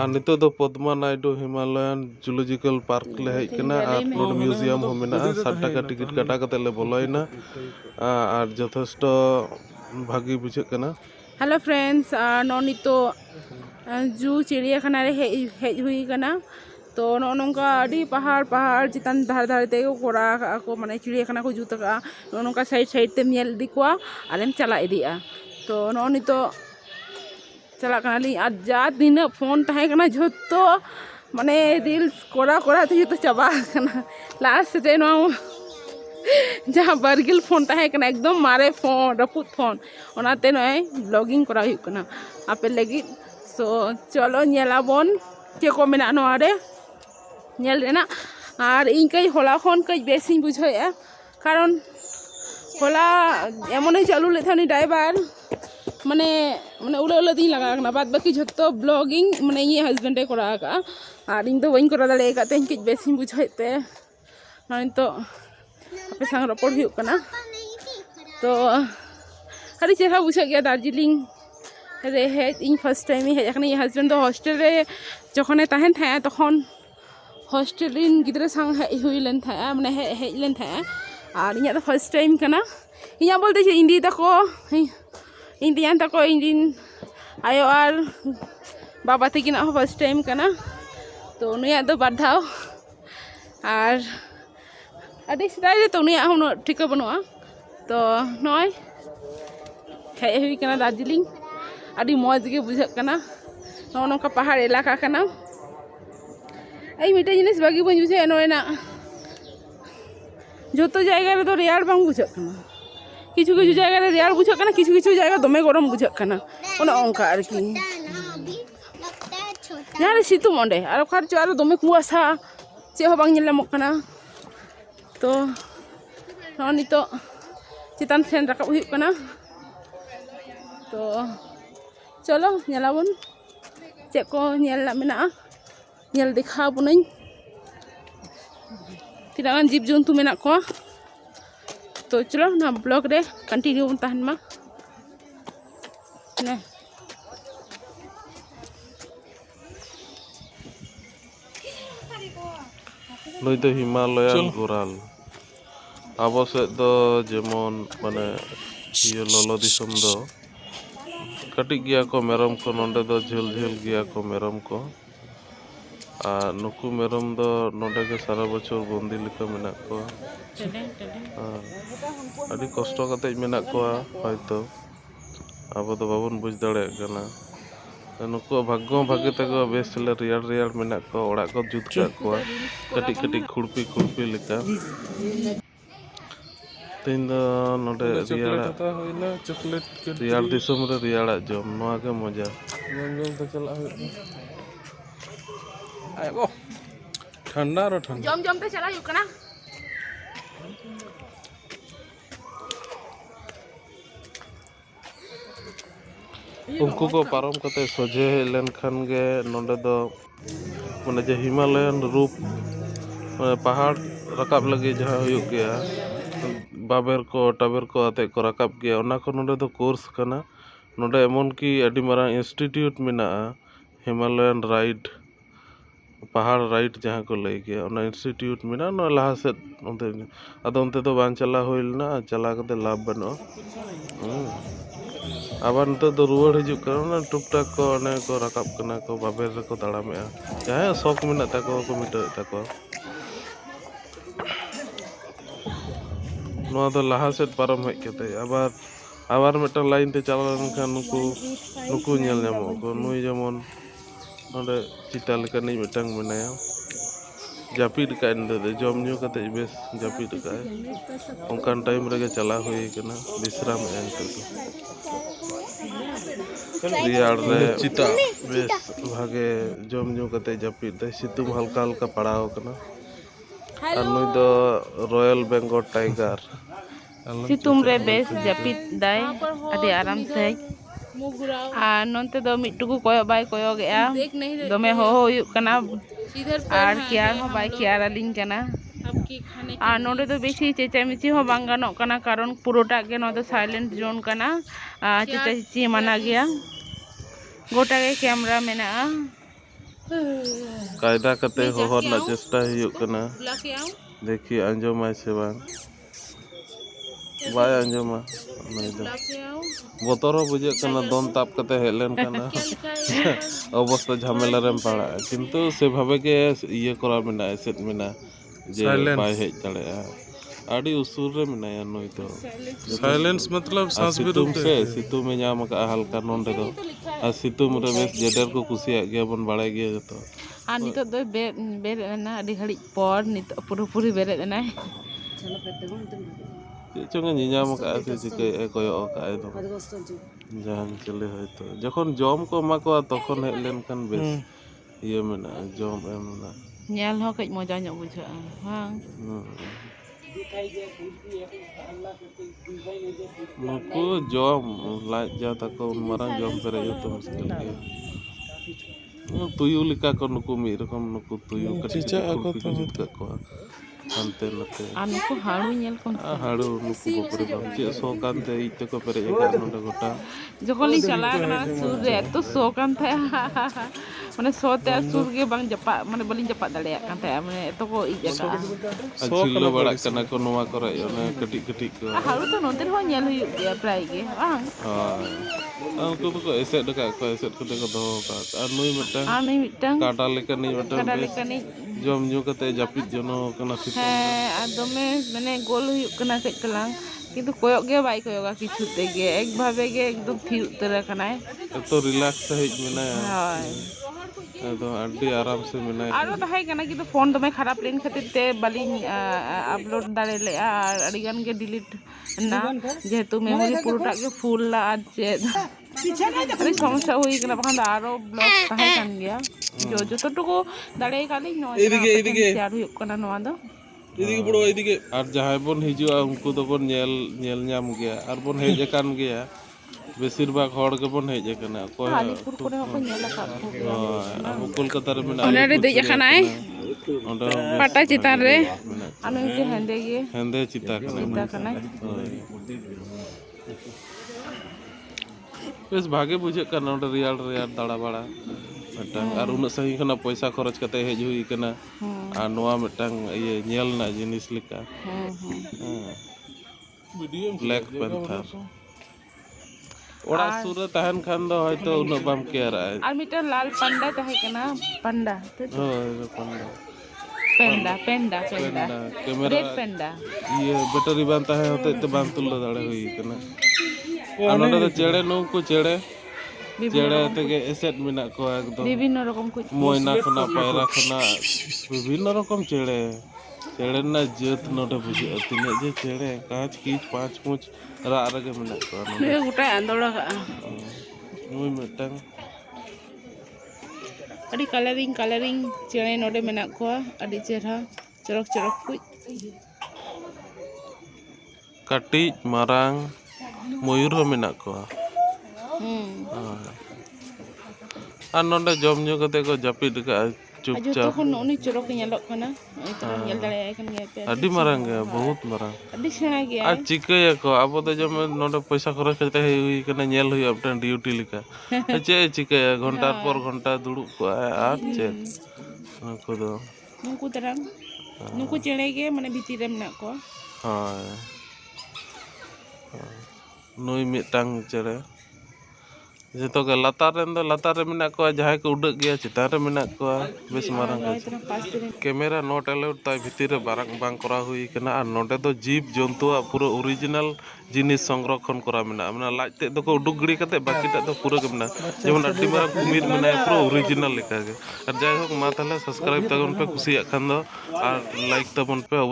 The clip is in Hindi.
और नितो दो Padma Naidu Himalayan zoological park ले हेज कना और नोड म्यूजियम हो मेना 60 टाका टिकट काटा कते ले बोलायना और यथेष्ट भागी बुझे कना। हेलो फ्रेंड्स नो नितो जू चिड़ियाखाना रे हेज हुई कना तो नोनका अडी पहाड़ पहाड़ चितान धार धार ते कोरा को माने चिड़ियाखाना को जुत का नोनका साइड साइड ते नेल दी को आलेम चला इदिया तो नो नितो चला कनाली आज जा दिन फोन तहे कना झोतो माने रील्स कोरा कोरा ते तो चाबा कना लास्ट रे नो जहाँ बर्गिल फोन तहे कना एकदम मारे फोन रपुत फोन ओनाते नय ब्लॉगिंग करा हुई कना आपे लगी सो चलो नेलाबन के को मेना नोआरे नेल रेना और इन कई होला खन कई बेसिंग बुझाया कारण होला एमन चालू ले थानी ड्राइवर माने माने उले उले दिन लगा कना बाद बाकी झतो ब्लॉगिंग माने ये हस्बैंड ए करा का और इन तो वइन करा दाले का ते कई बेसिंग बुझाइते नय तो आपे संग रपड़ हुई कना तो अरे चेहरा बुझा गया दार्जिलिंग रे hedge in first time hedge अखनी हस्बैंड तो हॉस्टल रे जखने तहन था तखन हॉस्टल रिन गिद्रा संग हेज हुई लेन था माने हेज लेन था और इया तो फर्स्ट टाइम कना इया बोलते छे इंदी तको इंदियान तको इंदिन आयो और बाबा तकिना फर्स्ट टाइम कना तो नुया तो बाधाव और अभी सिदाई तो नुया हम ठिका बनुआ तो नय हेज हुई कना दार्जिलिंग अभी मौज के बुझा कना नोका पहाड़ इलाका कना आई मिटे जिनिस बागी बन बुझे नोना जो जायगा रे तो रेयार बांग बुझा कना किछु किछु जायगा रे रेयार बुझा कना किछु किछु जायगा दमे गरम बुझा कना ओना ओंका आरकी यार सितुम ओंडे आर खार चो आर दमे कुआसा चे हो बांग नेलामक कना तो नी तो चितान सेन रकाब हुई कना तो चलो नेलाबन चेक को नेल मेना नेल देखा बुनई तीनागान जीव जंतु मेना को तो चलो ना ब्लॉग रे कंटिन्यू बन तहन मा ने नई तो हिमालयन गोराल आबो से दो जेमन माने ये लोलो दिसम दो कटिक गया को मेरम को नोंडे दो झेल झेल गया को मेरम को और नुकु मेरम दो नोंडे के सारा बछर बंदी लेका मेना को अभी कष्ट कते मेना को हयतो आबो तो बाबन बुझ दाड़े कना नुकु भाग्य भागे तको बेस ले रियार रियार मेना को ओड़ा को जुत का को कटिक कटिक खुरपी खुरपी लेका तीन नोडे चॉकलेट रियार दिसम रे रियाड़ा जम नोआ के मजा जम तो चला आयो ठंडा रो ठंडा जम ते चला हुई कना उनको को पारम कते सोझे लेन खान गे नोडे दो माने जे हिमालयन रूप पहाड़ रकाब लगे जहाँ हुई गया बाबेर को टाबेर को आते को रकाब गया ओना को नोडे दो कोर्स कना नोडे एमन की अडी मारा इंस्टीट्यूट मेना हिमालयन राइड पहाड़ राइड जहाँ को ले गया ओना इंस्टीट्यूट मेना न लहा से ओंते अदो ओंते तो बान चला होइलना चला कते लाभ बनो आबार नते तो रुवाड़ हिजु करना टुकटाक को अने को रकाब कना को बाबेर रे को ताड़ामेआ जहाँ शौक मेना ताको को मिटे ताको नोआ दो लहा सेट पारम हेज केते आबार मेटा लाइन ते चला लेनखान नुकु नेल ᱧᱟᱢᱚᱜ को नुई जेमन नोडे चिता लेकानी मिटांग मेनाया जापिद का जम न्यू कते बेस जापिद का ओंकान टाइम रे चला हुई कना विश्राम एंते तो रियाड़ रे चिता बेस भागे जम न्यू कते जापिद दे सितुम हल्का हल्का पड़ाव कना और नुई दो रॉयल बेंगल टाइगर सितुम रे बेस जापिद दाय अति आराम से और नोंते दो मिटुकु कोयो बाय कोयो गया दमे हो हुई कना और केयर हो बाय केयर अलिंग कना और नोडे तो बेसी चेचामेची हो बांग गानोग कना कारण पुरोटा के नो दो साइलेंट जोन कना चेचामेची माना गया गोटा के कैमरा मेना कायदा कते होहर ना चेष्टा हुयुग कना बुला के आओ देखिए अंजमाय से बांग बाय अंजमा नहीं दो बुला के आओ बोतरो बुझे कना दोन ताप कते हेलेन कना क्या लिखा है अवस्था झमेला रेम पड़ा किंतु से भावे के ये करा मिना एसेट मिना जे बाय हेज दाड़ेया आड़ी उसूर रे मिनाया नोई तो साइलेंस मतलब सांस भी सितुम से सितुम में जाम का हल्का नोंडे दो आ सितुम रे बेस जेडर को खुशिया गया बन बाड़े गया जतो आ नितो दो बेरे ना अडी घड़ी पर नितो पूरी बेरे ना चंगे निजाम का से चिके कोयो का दो जहां चले है तो जखन जॉम को मा को तखन हेलेन कन बेस ये मेना जॉम एम ना nyal ho kay mo janyo buja hang नुकु जॉम लाज जाता को मरा जॉम करे तो मुश्किल है तुयु लिका को नुकु मी रकम नुकु तुयु चिचा ako to को अंते नते anu ko haru nyel kon हाड़ू नुकु बपरे बम चे सो कांते इते को पेरे एका नोडे गोटा jokoli chala kana sur re to so kan tha mane so te sur ge bang japa mane balin japa dale kan tha mane eto ko ija ka चिल्लो बड़ा कना को नोवा करे ओने कटी कटी को haru to nonte ho nyel hu ya prai ge bang उनको तो ऐसे डका को ऐसे को देखो दो का और नुई मटन ani mitang काटा लेकर नहीं मटन kada lekani जम न्यू कते जापित जनो कना सितो he adome mane gol hu kana kay kalang কিন্তু koyok ge bai koyoga kichu te ge ek bhabe ge ekdom thir utara kanai तो रिलैक्स है मिना hoy तो अड्डी आराम से मिना aro tahay kana kintu phone dome kharap len khatir te balin upload dare le ar adigan ge delete na jehetu memory puroটা ge full la ar che अरे समस्या हुई कि ना बखान आरो ब्लॉग ताहे kan गया जो जो तो दाड़े काली नो शेयर हुई कना नवा दो इदिके बड़ो इदिके और जहां बन हिजुआ उनको तो बन नेल नाम गया और बन हेज कान गया बेसिर भाग हड़ के बन हेज कना कोई आलीपुर को हो नेला का अब कोलकाता रे मिना ओने रे देय खनाय ओंडा पाटा चितान रे आनु के हंदे गे हेंदे चिता कना बेस भागे बुझे कना ओंडा रियाल रियाल दाड़ा बाड़ा मिटांग और उन सही कना पैसा खर्च कते हेज हुई कना आ नोआ मिटांग ये नेल ना जिनिस लिका ब्लैक पैंथर ओड़ा सुर तहन खान दो हयतो उन बाम केयर आय और मीटर लाल पंडा ताहे कना पंडा होय पंडा पेंडा कैमरा रेड पेंडा ये बैटरी बांता है होते तो बांध तुल दाड़े हुई कना आनंद तो चेड़े नु को चेड़े तेगे एसेट मिना को एकदम विभिन्न रकम कुछ मोयना खना पायरा खना विभिन्न रकम चेड़े चेड़े ना जत नोटे बुझे तिने जे चेड़े काच की पांच पूंछ रा रगे मिना को ने गोटा आंदोला का मुई मिटंग अड़ी कलरिंग चेड़े नोडे मेना को अड़ी चेहरा चरक कुछ कटी मारांग मयूर हो मिना को और नोंडे जम न्यू कते को जापिद का चुपचाप जो तो उनी चरक nyalok kana itu nyal dale kan ge pe अड्डी Marang बहुत मारांग अड़ी सेना गया आ चिके को अब तो जब नोंडे पैसा खर्च करते है हुई कना नेल हुई अपटन ड्यूटी लिका चे चिके घंटा पर घंटा दुड़ु को आ चे को दो नुकु तरang नुकु चेड़े ge mane bhitir re mena ko हां नुई मिटांग चेड़े जतो के लातार रे मिना को जहां को उडक गया चितान रे मिना को base Marang camera not allowed ताई भितिर रे बांग करा हुई कना और नोडे दो जीव जंतु पूरा ओरिजिनल जिनिस संरक्षण करा मिना माने लाजते दो को उडुक गड़ी कते बाकीटा दो पूरा के मिना जेमन अड्डी मारा कुमिर मिना पूरा ओरिजिनल लेका के और जाय होक मा ताले सब्सक्राइब तगन पे खुशी खान दो और लाइक तबन पे